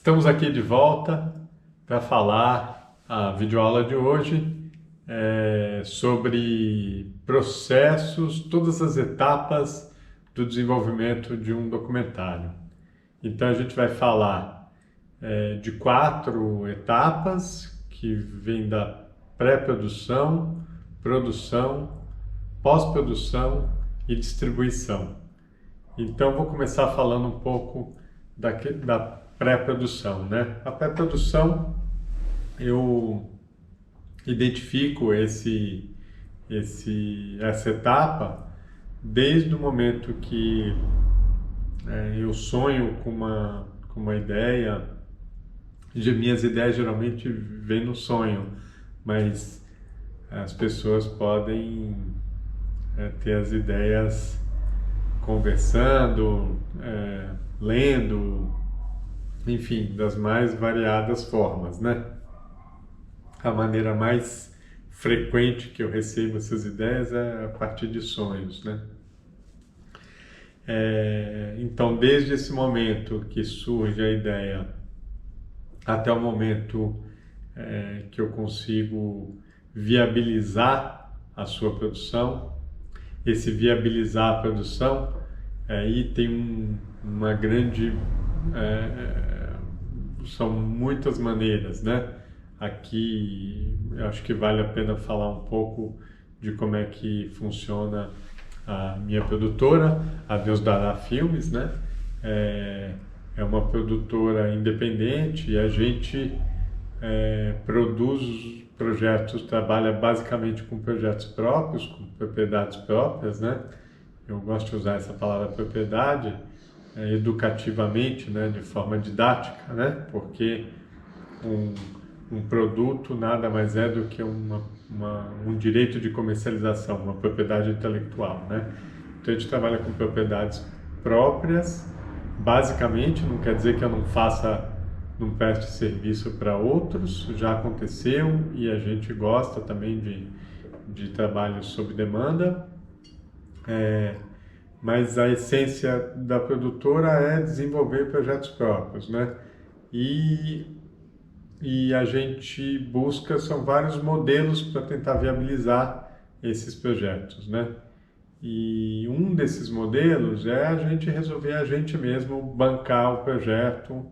Estamos aqui de volta para falar a videoaula de hoje sobre processos, todas as etapas do desenvolvimento de um documentário. Então a gente vai falar de 4 etapas que vêm da pré-produção, produção, pós-produção e distribuição. Então vou começar falando um pouco da pré-produção, né? A pré-produção, eu identifico essa etapa desde o momento que eu sonho com uma ideia. Minhas ideias geralmente vêm no sonho, mas as pessoas podem ter as ideias conversando, lendo, enfim, das mais variadas formas, né? A maneira mais frequente que eu recebo essas ideias é a partir de sonhos, né? Então, desde esse momento que surge a ideia até o momento que eu consigo viabilizar a sua produção, esse viabilizar a produção, aí tem uma grande... são muitas maneiras, né? Aqui eu acho que vale a pena falar um pouco de como é que funciona a minha produtora, a Deus Dará Filmes, né? É uma produtora independente e a gente produz projetos, trabalha basicamente com projetos próprios, com propriedades próprias, né? Eu gosto de usar essa palavra propriedade educativamente, né? De forma didática, né? Porque um produto nada mais é do que um direito de comercialização, uma propriedade intelectual, né? Então a gente trabalha com propriedades próprias, basicamente, não quer dizer que eu não preste serviço para outros, já aconteceu e a gente gosta também de trabalho sob demanda, mas a essência da produtora é desenvolver projetos próprios, né? E a gente busca, são vários modelos para tentar viabilizar esses projetos, né? E um desses modelos é a gente resolver a gente mesmo bancar o projeto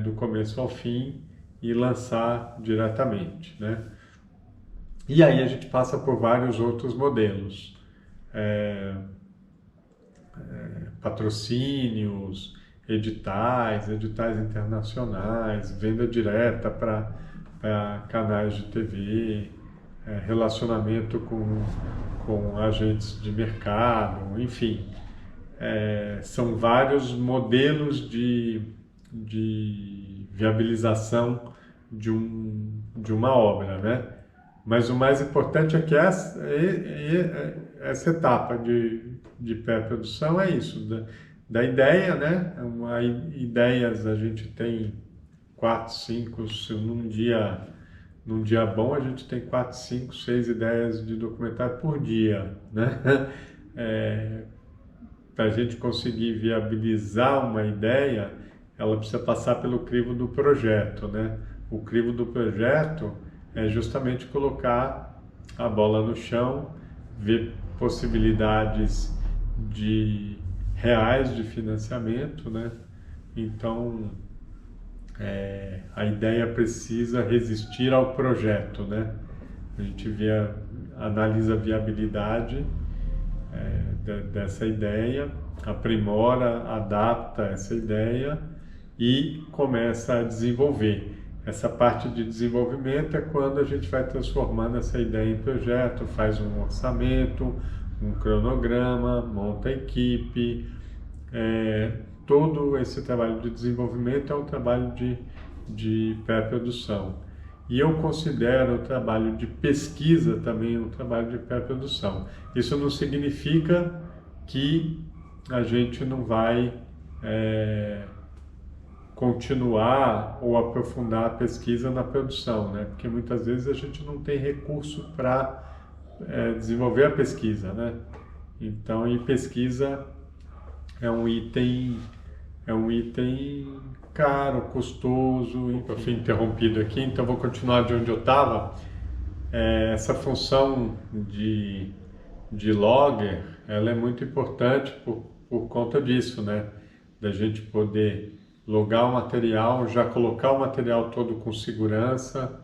do começo ao fim e lançar diretamente, né? E aí a gente passa por vários outros modelos, patrocínios, editais internacionais, venda direta para canais de TV, relacionamento com agentes de mercado, enfim. São vários modelos de viabilização de uma obra, né? Mas o mais importante é que essa etapa de pré-produção é isso, da ideia, né? Ideias a gente tem 4, 5, se num dia bom a gente tem 4, 5, 6 ideias de documentário por dia, né? Para a gente conseguir viabilizar uma ideia, ela precisa passar pelo crivo do projeto, né? O crivo do projeto é justamente colocar a bola no chão, ver possibilidades reais de financiamento, né? Então, a ideia precisa resistir ao projeto, né? A gente analisa a viabilidade dessa ideia, aprimora, adapta essa ideia e começa a desenvolver. Essa parte de desenvolvimento é quando a gente vai transformando essa ideia em projeto, faz um orçamento, um cronograma, monta a equipe. Todo esse trabalho de desenvolvimento é um trabalho de pré-produção. E eu considero o trabalho de pesquisa também um trabalho de pré-produção. Isso não significa que a gente não vai continuar ou aprofundar a pesquisa na produção, né? Porque muitas vezes a gente não tem recurso para desenvolver a pesquisa, né? Então, e pesquisa é um item é um item caro, custoso. Eu fui interrompido aqui, então vou continuar de onde eu estava. Essa função de logger, ela é muito importante por conta disso, né? Da gente poder logar o material, já colocar o material todo com segurança,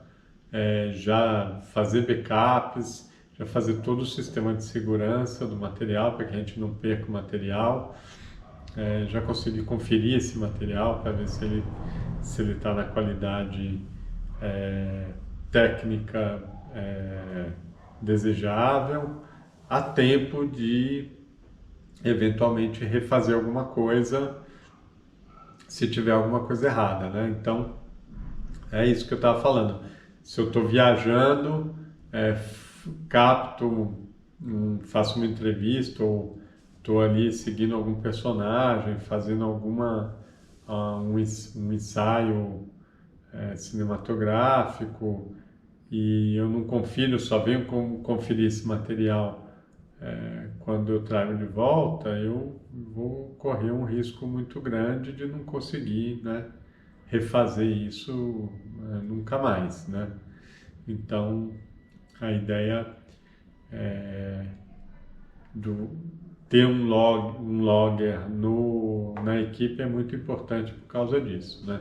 já fazer backups, já fazer todo o sistema de segurança do material para que a gente não perca o material, já conseguir conferir esse material para ver se ele está na qualidade técnica desejável, a tempo de eventualmente refazer alguma coisa se tiver alguma coisa errada, né? Então, é isso que eu estava falando. Se eu estou viajando, capto, faço uma entrevista ou estou ali seguindo algum personagem, fazendo um ensaio cinematográfico e eu não confiro, só venho conferir esse material quando eu trago de volta, eu vou correr um risco muito grande de não conseguir, né, refazer isso nunca mais, né? Então, a ideia do ter um logger na equipe é muito importante por causa disso, né?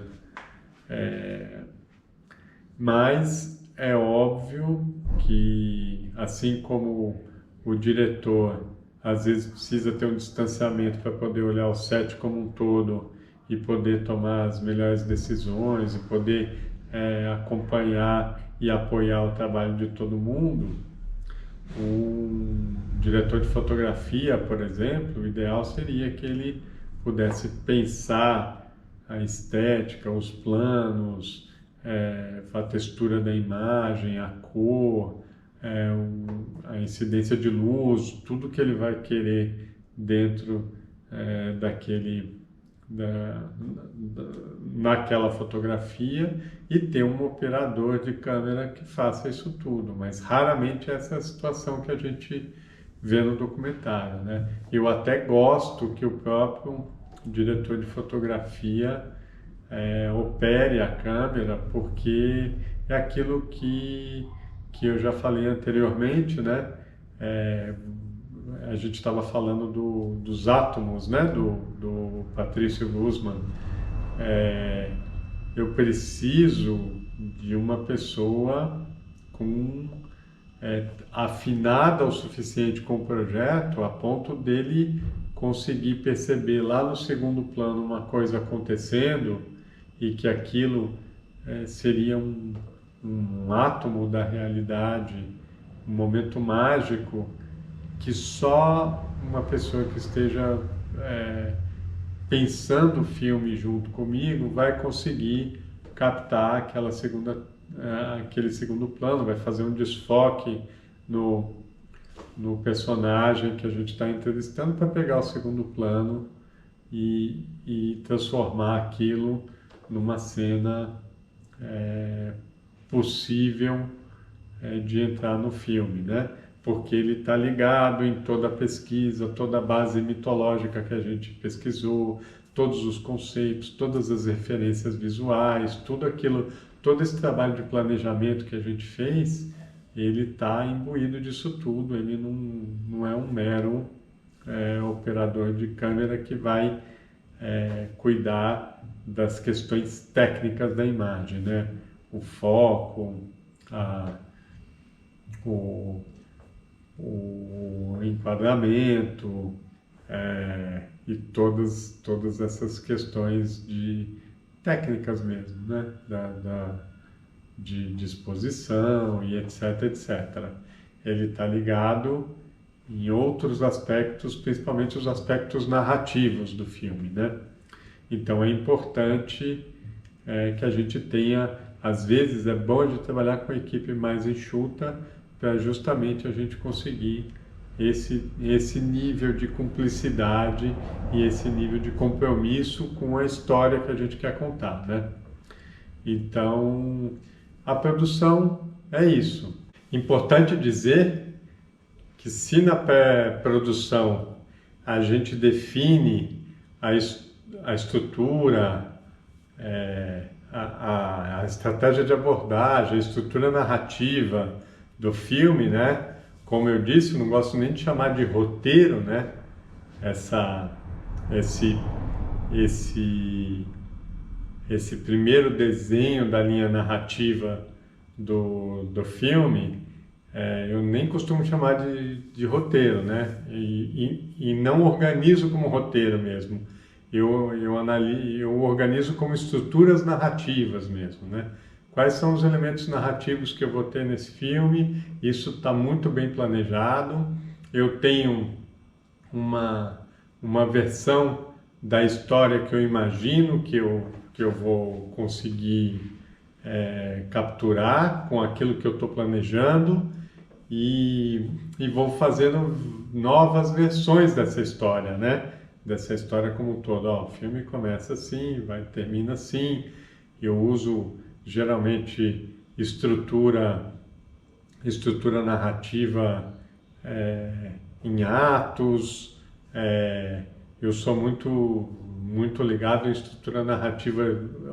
Mas é óbvio que, assim como o diretor às vezes precisa ter um distanciamento para poder olhar o set como um todo e poder tomar as melhores decisões e poder acompanhar e apoiar o trabalho de todo mundo, um diretor de fotografia, por exemplo, o ideal seria que ele pudesse pensar a estética, os planos, a textura da imagem, a cor, a incidência de luz, tudo que ele vai querer dentro naquela fotografia e ter um operador de câmera que faça isso tudo, mas raramente essa é a situação que a gente vê no documentário, né? Eu até gosto que o próprio diretor de fotografia opere a câmera, porque é aquilo que eu já falei anteriormente, né? A gente estava falando dos átomos, né? Do Patrício Guzman. Eu preciso de uma pessoa afinada o suficiente com o projeto a ponto dele conseguir perceber lá no segundo plano uma coisa acontecendo e que aquilo seria um átomo da realidade, um momento mágico que só uma pessoa que esteja pensando o filme junto comigo vai conseguir captar aquele segundo plano, vai fazer um desfoque no personagem que a gente está entrevistando para pegar o segundo plano e transformar aquilo numa cena possível de entrar no filme, né? Porque ele está ligado em toda a pesquisa, toda a base mitológica que a gente pesquisou, todos os conceitos, todas as referências visuais, todo esse trabalho de planejamento que a gente fez, ele está imbuído disso tudo, ele não é um mero operador de câmera que vai cuidar das questões técnicas da imagem, né? O foco, o enquadramento e todas essas questões técnicas mesmo, né? De disposição e etc, etc. Ele está ligado em outros aspectos, principalmente os aspectos narrativos do filme, né? Então é importante que a gente tenha, às vezes é bom de trabalhar com a equipe mais enxuta para justamente a gente conseguir esse nível de cumplicidade e esse nível de compromisso com a história que a gente quer contar, né? Então, a produção é isso. Importante dizer que se na pré-produção a gente define a estrutura, a estratégia de abordagem, a estrutura narrativa do filme, né? Como eu disse, eu não gosto nem de chamar de roteiro, né? Esse, esse primeiro desenho da linha narrativa do filme, eu nem costumo chamar de roteiro, né? E não organizo como roteiro mesmo. Eu organizo como estruturas narrativas mesmo, né? Quais são os elementos narrativos que eu vou ter nesse filme? Isso está muito bem planejado. Eu tenho uma versão da história que eu imagino que eu vou conseguir capturar com aquilo que eu estou planejando e vou fazendo novas versões dessa história, né? Dessa história como um todo. Ó, o filme começa assim, termina assim. Eu uso geralmente estrutura narrativa em atos. Eu sou muito ligado em estrutura narrativa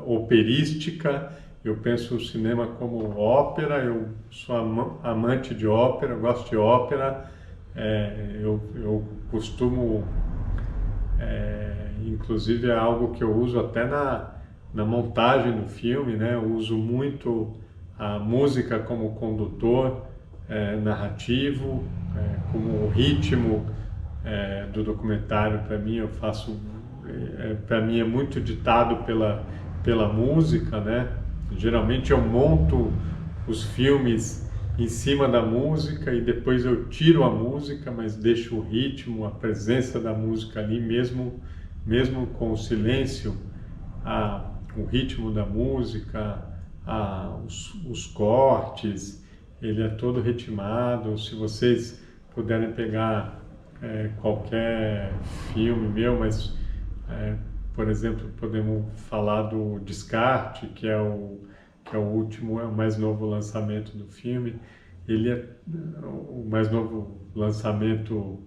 operística. Eu penso o cinema como ópera. Eu sou amante de ópera, eu gosto de ópera. Eu costumo, inclusive é algo que eu uso até na montagem do filme, né? Eu uso muito a música como condutor narrativo, como o ritmo do documentário. Para mim, para mim é muito ditado pela música, né? Geralmente eu monto os filmes em cima da música e depois eu tiro a música, mas deixo o ritmo, a presença da música ali, mesmo com o silêncio, o ritmo da música, os cortes, ele é todo ritmado. Se vocês puderem pegar qualquer filme meu, mas por exemplo, podemos falar do Descarte, que é o último, é o mais novo lançamento do filme. Ele é o mais novo lançamento,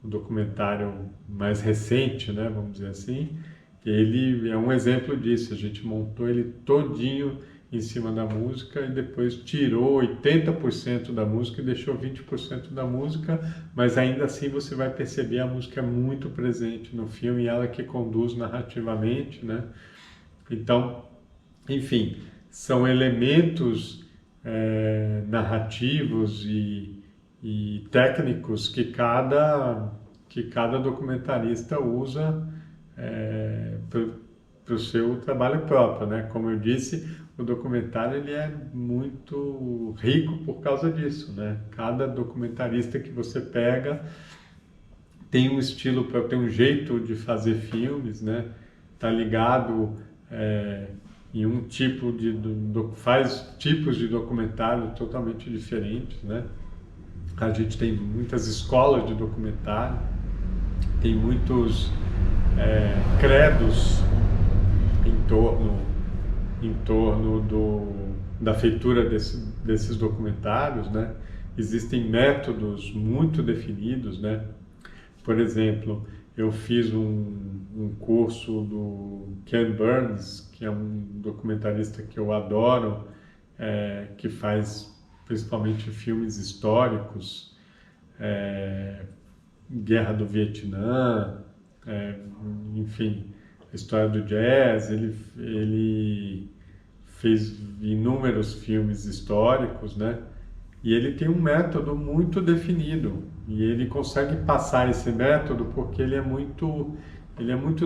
o documentário mais recente, né, vamos dizer assim. Ele é um exemplo disso. A gente montou ele todinho em cima da música e depois tirou 80% da música e deixou 20% da música, mas ainda assim você vai perceber a música é muito presente no filme, ela que conduz narrativamente, né? Então, enfim, são elementos narrativos e técnicos que cada documentarista usa para o seu trabalho próprio, né? Como eu disse, o documentário ele é muito rico por causa disso, né? Cada documentarista que você pega tem um estilo próprio, tem um jeito de fazer filmes, né? Tá ligado em um tipo faz tipos de documentário totalmente diferentes, né? A gente tem muitas escolas de documentário, tem muitos credos em torno da feitura desses documentários, né? Existem métodos muito definidos, né? Por exemplo, eu fiz um curso do Ken Burns, que é um documentarista que eu adoro, que faz principalmente filmes históricos, Guerra do Vietnã, enfim, a história do jazz. Ele fez inúmeros filmes históricos, né? E ele tem um método muito definido e ele consegue passar esse método porque ele é muito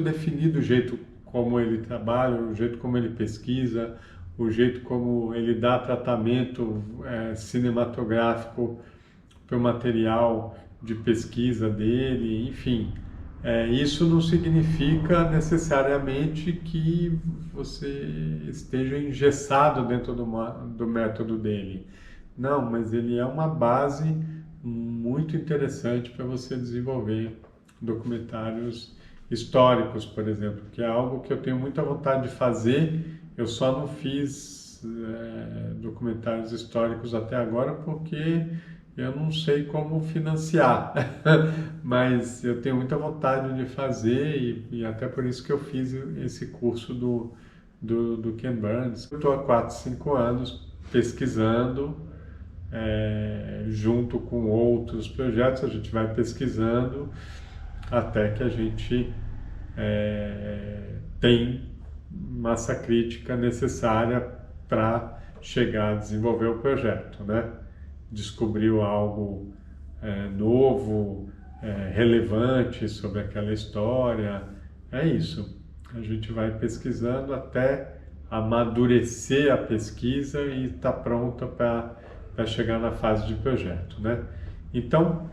definido, o jeito como ele trabalha, o jeito como ele pesquisa, o jeito como ele dá tratamento cinematográfico para o material de pesquisa dele, enfim. Isso não significa necessariamente que você esteja engessado dentro do método dele. Não, mas ele é uma base muito interessante para você desenvolver documentários históricos, por exemplo, que é algo que eu tenho muita vontade de fazer. Eu só não fiz documentários históricos até agora porque eu não sei como financiar, mas eu tenho muita vontade de fazer e até por isso que eu fiz esse curso do Ken Burns. Eu estou há 4, 5 anos pesquisando, junto com outros projetos, a gente vai pesquisando até que a gente tem massa crítica necessária para chegar a desenvolver o projeto, né? Descobriu algo novo, relevante sobre aquela história, é isso. A gente vai pesquisando até amadurecer a pesquisa e estar pronta para chegar na fase de projeto, né? Então,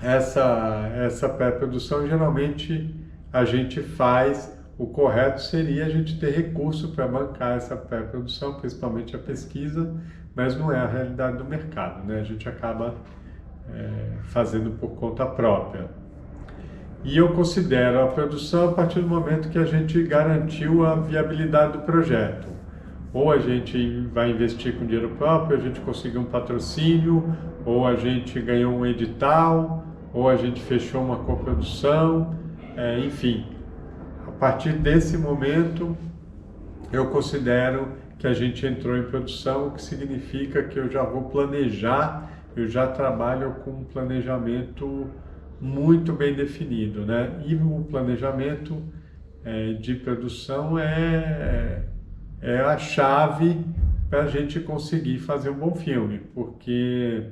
essa pré-produção geralmente a gente faz, o correto seria a gente ter recurso para bancar essa pré-produção, principalmente a pesquisa, mas não é a realidade do mercado, né? A gente acaba fazendo por conta própria. E eu considero a produção a partir do momento que a gente garantiu a viabilidade do projeto. Ou a gente vai investir com dinheiro próprio, a gente conseguiu um patrocínio, ou a gente ganhou um edital, ou a gente fechou uma coprodução, enfim. A partir desse momento, eu considero que a gente entrou em produção, o que significa que eu já vou planejar, eu já trabalho com um planejamento muito bem definido, né? E o planejamento de produção é a chave para a gente conseguir fazer um bom filme, porque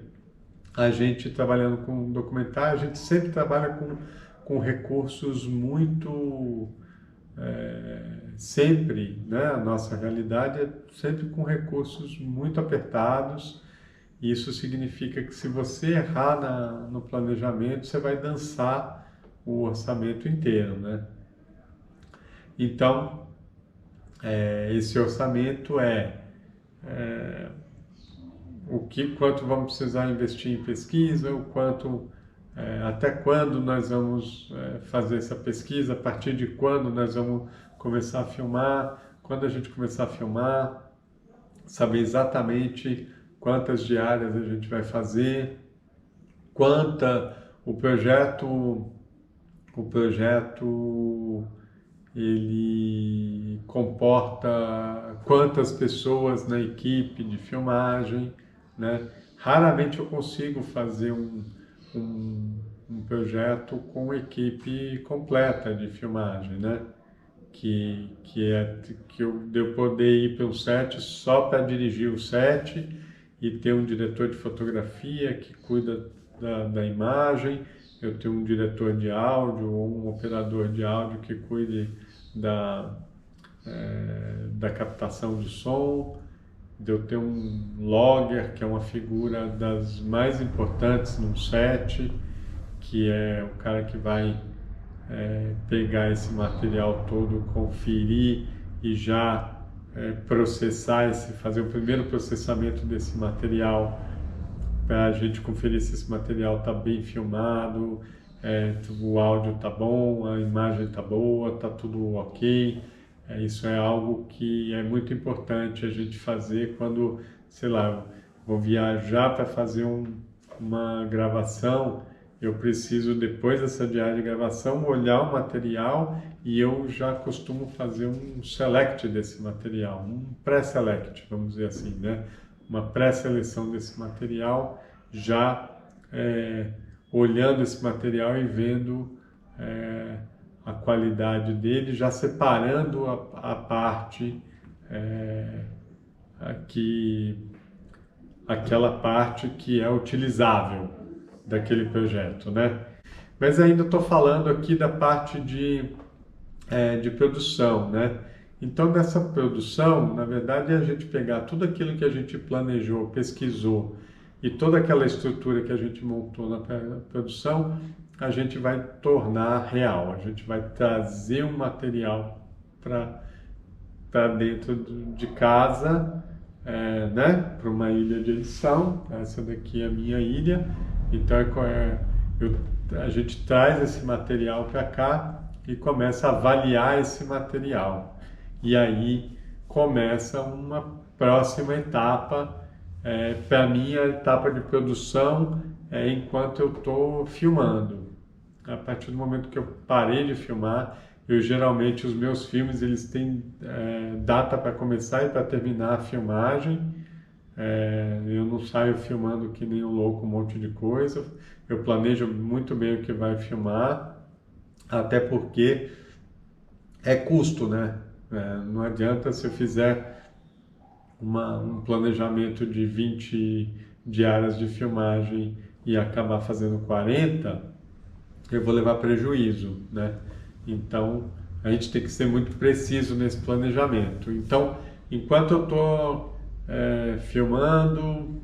a gente trabalhando com documentário, a gente sempre trabalha com recursos muito... sempre, né? A nossa realidade é sempre com recursos muito apertados. Isso significa que se você errar no planejamento, você vai dançar o orçamento inteiro, né? Então, esse orçamento quanto vamos precisar investir em pesquisa, até quando nós vamos fazer essa pesquisa, a partir de quando nós vamos começar a filmar, quando a gente começar a filmar, saber exatamente quantas diárias a gente vai fazer, o projeto ele comporta quantas pessoas na equipe de filmagem, né? Raramente eu consigo fazer um projeto com equipe completa de filmagem, né? Que eu poder ir para um set só para dirigir o set e ter um diretor de fotografia que cuida da imagem, eu tenho um diretor de áudio ou um operador de áudio que cuide da captação de som, de eu ter um logger, que é uma figura das mais importantes num set, que é o cara que vai pegar esse material todo, conferir e já processar, fazer o primeiro processamento desse material para a gente conferir se esse material está bem filmado, o áudio está bom, a imagem está boa, está tudo ok. Isso é algo que é muito importante a gente fazer quando, sei lá, vou viajar para fazer uma gravação. Eu preciso, depois dessa diária de gravação, olhar o material e eu já costumo fazer um select desse material, um pré-select, vamos dizer assim, né? Uma pré-seleção desse material, já olhando esse material e vendo a qualidade dele, já separando a parte aquela parte que é utilizável daquele projeto, né? Mas ainda estou falando aqui da parte de produção, né? Então, nessa produção, na verdade, é a gente pegar tudo aquilo que a gente planejou, pesquisou e toda aquela estrutura que a gente montou na produção, a gente vai tornar real, a gente vai trazer um material para dentro de casa, né? Para uma ilha de edição. Essa daqui é a minha ilha. Então, a gente traz esse material para cá e começa a avaliar esse material. E aí começa uma próxima etapa, Para mim, a etapa de produção é enquanto eu estou filmando. A partir do momento que eu parei de filmar, eu geralmente, os meus filmes, eles têm data para começar e para terminar a filmagem. Eu não saio filmando que nem um louco um monte de coisa. Eu planejo muito bem o que vai filmar, até porque é custo, né? Não adianta se eu fizer um planejamento de 20 diárias de filmagem e acabar fazendo 40, eu vou levar prejuízo, né? Então, a gente tem que ser muito preciso nesse planejamento. Então, enquanto eu estou filmando,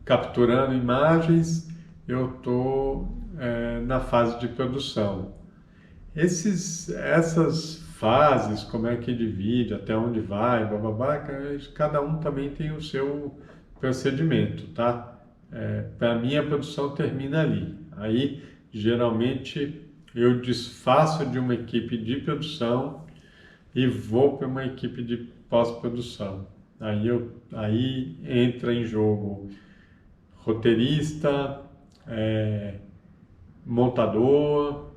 capturando imagens, eu estou na fase de produção. Essas fases, como é que divide, até onde vai, bababá, cada um também tem o seu procedimento, tá? Para mim, a produção termina ali. Aí, geralmente, eu desfaço de uma equipe de produção e vou para uma equipe de pós-produção. Aí entra em jogo roteirista, montador,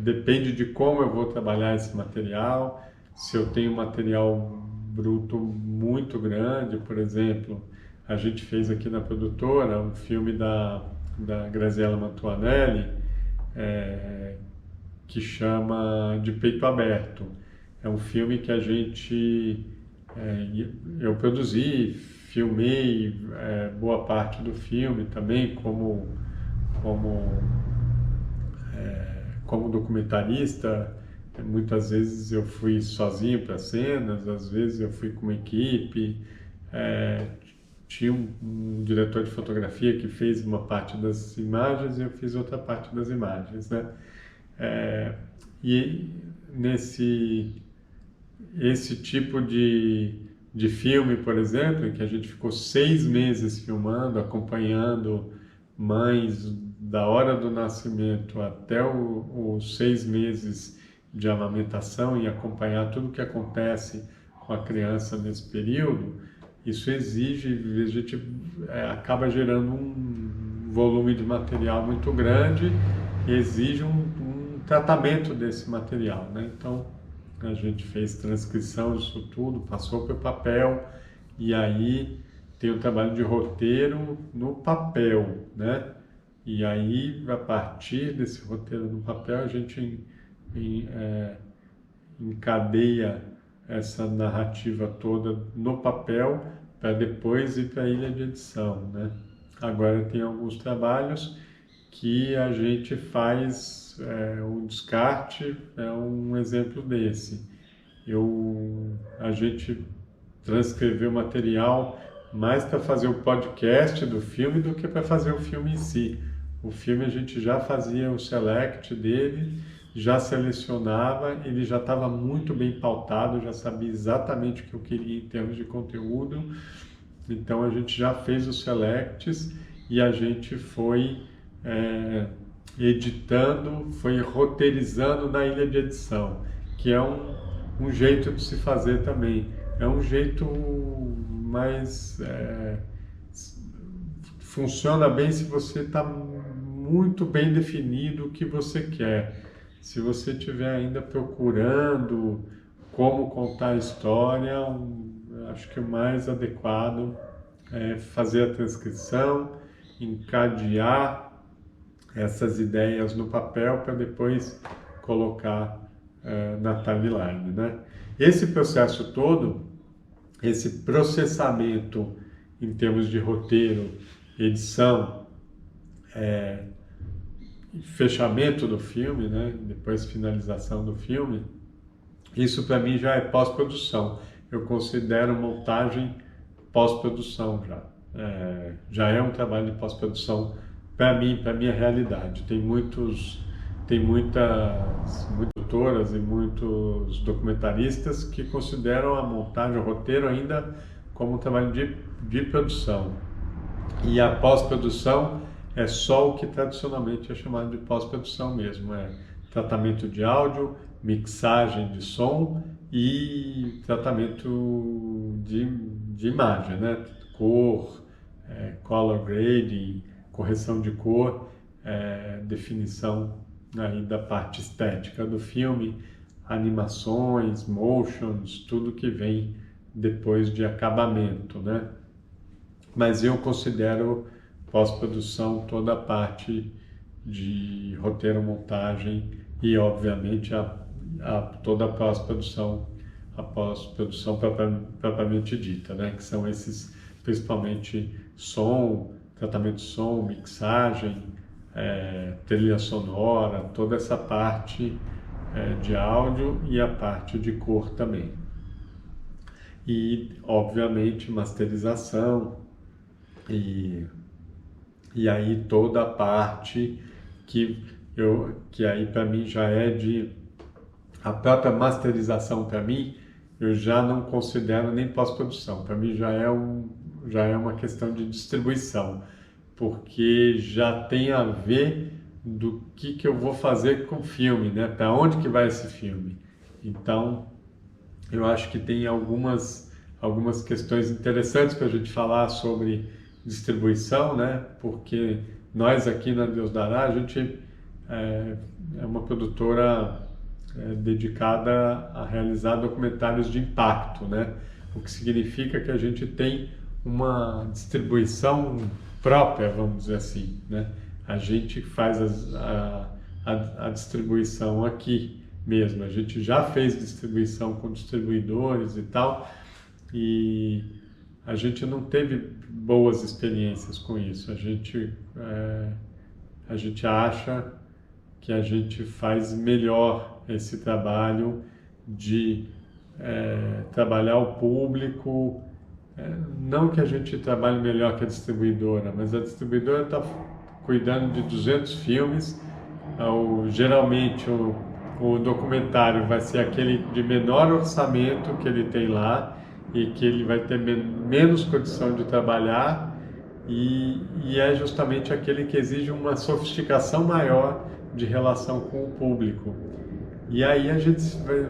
depende de como eu vou trabalhar esse material. Se eu tenho material bruto muito grande, por exemplo, a gente fez aqui na produtora um filme da Graziella Mantuanelli, que chama De Peito Aberto. É um filme que eu produzi, filmei boa parte do filme também como documentarista. Muitas vezes eu fui sozinho para cenas, às vezes eu fui com uma equipe. Tinha um diretor de fotografia que fez uma parte das imagens e eu fiz outra parte das imagens, né? E esse tipo de filme, por exemplo, em que a gente ficou 6 meses filmando, acompanhando mães da hora do nascimento até os 6 meses de amamentação e acompanhar tudo o que acontece com a criança nesse período, isso exige, a gente acaba gerando um volume de material muito grande e exige um tratamento desse material, né? Então, a gente fez transcrição disso tudo, passou para o papel e aí tem o trabalho de roteiro no papel, né? E aí, a partir desse roteiro no papel, a gente encadeia essa narrativa toda no papel para depois ir para a ilha de edição, né? Agora tem alguns trabalhos que a gente faz o descarte, é um exemplo desse. A gente transcreveu o material mais para fazer o podcast do filme do que para fazer o filme em si. O filme a gente já fazia o select dele, já selecionava, ele já estava muito bem pautado, já sabia exatamente o que eu queria em termos de conteúdo. Então a gente já fez os selects e a gente foi editando, foi roteirizando na ilha de edição, que é um jeito de se fazer também. É um jeito mais... funciona bem se você está muito bem definido o que você quer. Se você estiver ainda procurando como contar a história, acho que o mais adequado é fazer a transcrição, encadear essas ideias no papel para depois colocar na timeline, né? Esse processo todo, esse processamento em termos de roteiro, edição, fechamento do filme, né? Depois finalização do filme, isso para mim já é pós-produção. Eu considero montagem pós-produção já. Já é um trabalho de pós-produção para mim, para minha realidade. Tem muitas autoras e muitos documentaristas que consideram a montagem, o roteiro ainda como um trabalho de produção. E a pós-produção é só o que tradicionalmente é chamado de pós-produção mesmo. Tratamento de áudio, mixagem de som e tratamento de de imagem, né? Cor, color grading, correção de cor, definição aí da parte estética do filme, animações, motions, tudo que vem depois de acabamento, né? Mas eu considero pós-produção toda a parte de roteiro, montagem e, obviamente, toda a pós-produção propriamente dita, né? Que são esses, principalmente, som, tratamento de som, mixagem, trilha sonora, toda essa parte de áudio e a parte de cor também. E, obviamente, masterização e aí toda a parte que aí para mim já a própria masterização para mim eu já não considero nem pós-produção, para mim já é uma questão de distribuição, porque já tem a ver do que eu vou fazer com o filme, né? Para onde que vai esse filme? Então, eu acho que tem algumas questões interessantes para a gente falar sobre distribuição, né? Porque nós aqui na Deus Dará, a gente é uma produtora dedicada a realizar documentários de impacto, né? O que significa que a gente tem uma distribuição própria, vamos dizer assim, né? A gente faz a distribuição aqui mesmo. A gente já fez distribuição com distribuidores e tal, e a gente não teve boas experiências com isso. A gente acha que a gente faz melhor esse trabalho de trabalhar o público. Não que a gente trabalhe melhor que a distribuidora, mas a distribuidora está cuidando de 200 filmes. Geralmente o documentário vai ser aquele de menor orçamento que ele tem lá e que ele vai ter menos condição de trabalhar, e é justamente aquele que exige uma sofisticação maior de relação com o público. E aí a gente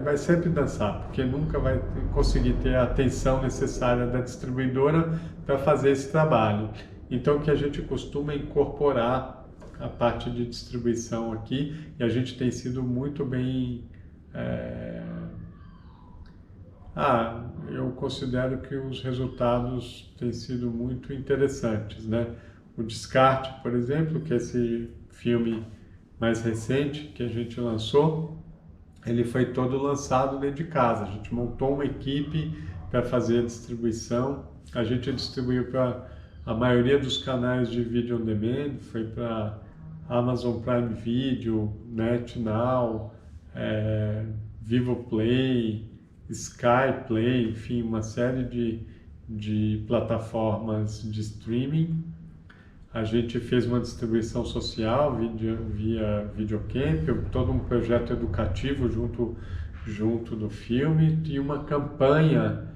vai sempre dançar, porque nunca vai conseguir ter a atenção necessária da distribuidora para fazer esse trabalho. Então, o que a gente costuma incorporar a parte de distribuição aqui, e a gente tem sido muito bem... eu considero que os resultados têm sido muito interessantes, né? O Descarte, por exemplo, que é esse filme mais recente que a gente lançou, ele foi todo lançado dentro de casa. A gente montou uma equipe para fazer a distribuição. A gente distribuiu para a maioria dos canais de vídeo on demand, foi para Amazon Prime Video, NetNow, Vivo Play, Sky Play, enfim, uma série de plataformas de streaming. A gente fez uma distribuição social via Videocamp, todo um projeto educativo junto do filme, e uma campanha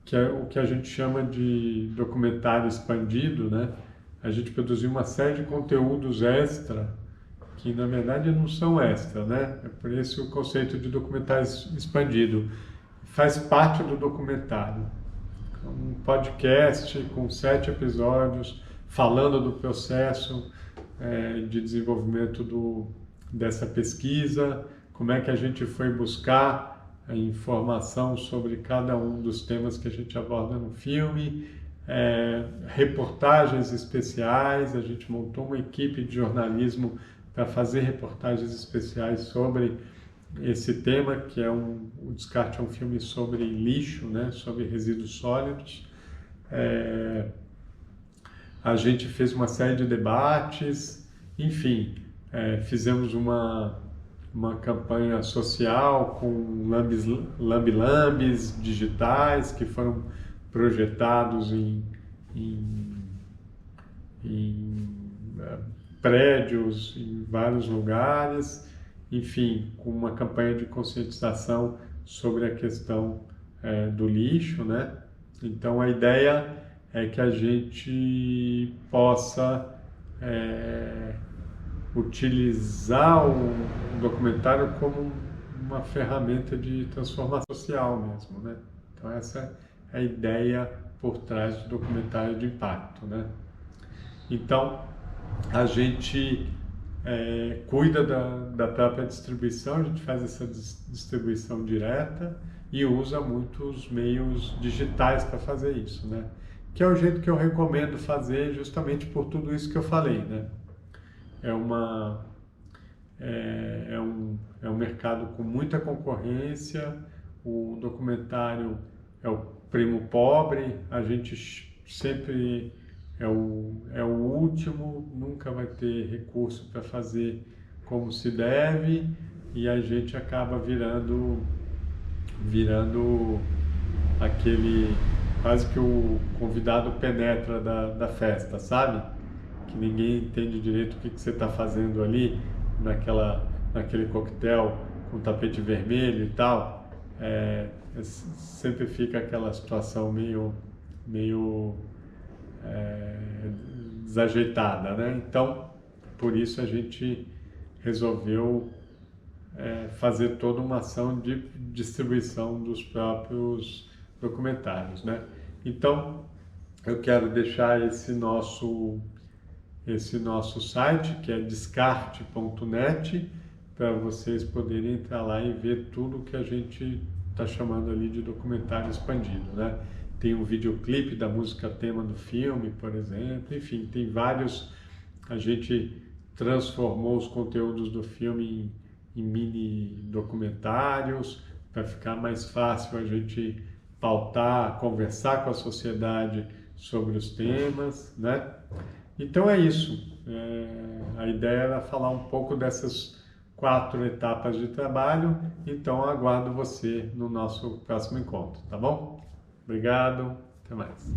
que é o que a gente chama de documentário expandido, né? A gente produziu uma série de conteúdos extra, que na verdade não são extra, né? É por isso o conceito de documentário expandido. Faz parte do documentário. Um podcast com 7 episódios falando do processo de desenvolvimento dessa pesquisa, como é que a gente foi buscar a informação sobre cada um dos temas que a gente aborda no filme, reportagens especiais. A gente montou uma equipe de jornalismo para fazer reportagens especiais sobre esse tema, que o Descarte é um filme sobre lixo, né, sobre resíduos sólidos. A gente fez uma série de debates, enfim, fizemos uma campanha social com lambi-lambis digitais que foram projetados em prédios em vários lugares, enfim, com uma campanha de conscientização sobre a questão do lixo, né? Então a ideia é que a gente possa utilizar o documentário como uma ferramenta de transformação social mesmo, né? Então essa é a ideia por trás do documentário de impacto, né? Então a gente cuida da própria distribuição, a gente faz essa distribuição direta e usa muitos meios digitais para fazer isso, né? Que é o jeito que eu recomendo fazer justamente por tudo isso que eu falei, né? É um mercado com muita concorrência, o documentário é o primo pobre, a gente sempre é o último, nunca vai ter recurso para fazer como se deve e a gente acaba virando aquele, quase que o convidado penetra da festa, sabe? Que ninguém entende direito o que você está fazendo ali naquele coquetel com tapete vermelho e tal. Sempre fica aquela situação meio desajeitada, né? Então, por isso a gente resolveu fazer toda uma ação de distribuição dos próprios documentários, né? Então, eu quero deixar esse nosso site, que é descarte.net, para vocês poderem entrar lá e ver tudo que a gente está chamando ali de documentário expandido, né? Tem um videoclipe da música tema do filme, por exemplo, enfim, tem vários. A gente transformou os conteúdos do filme em mini documentários para ficar mais fácil a gente pautar, conversar com a sociedade sobre os temas, né? Então é isso. A ideia era falar um pouco dessas 4 etapas de trabalho, então aguardo você no nosso próximo encontro, tá bom? Obrigado, até mais.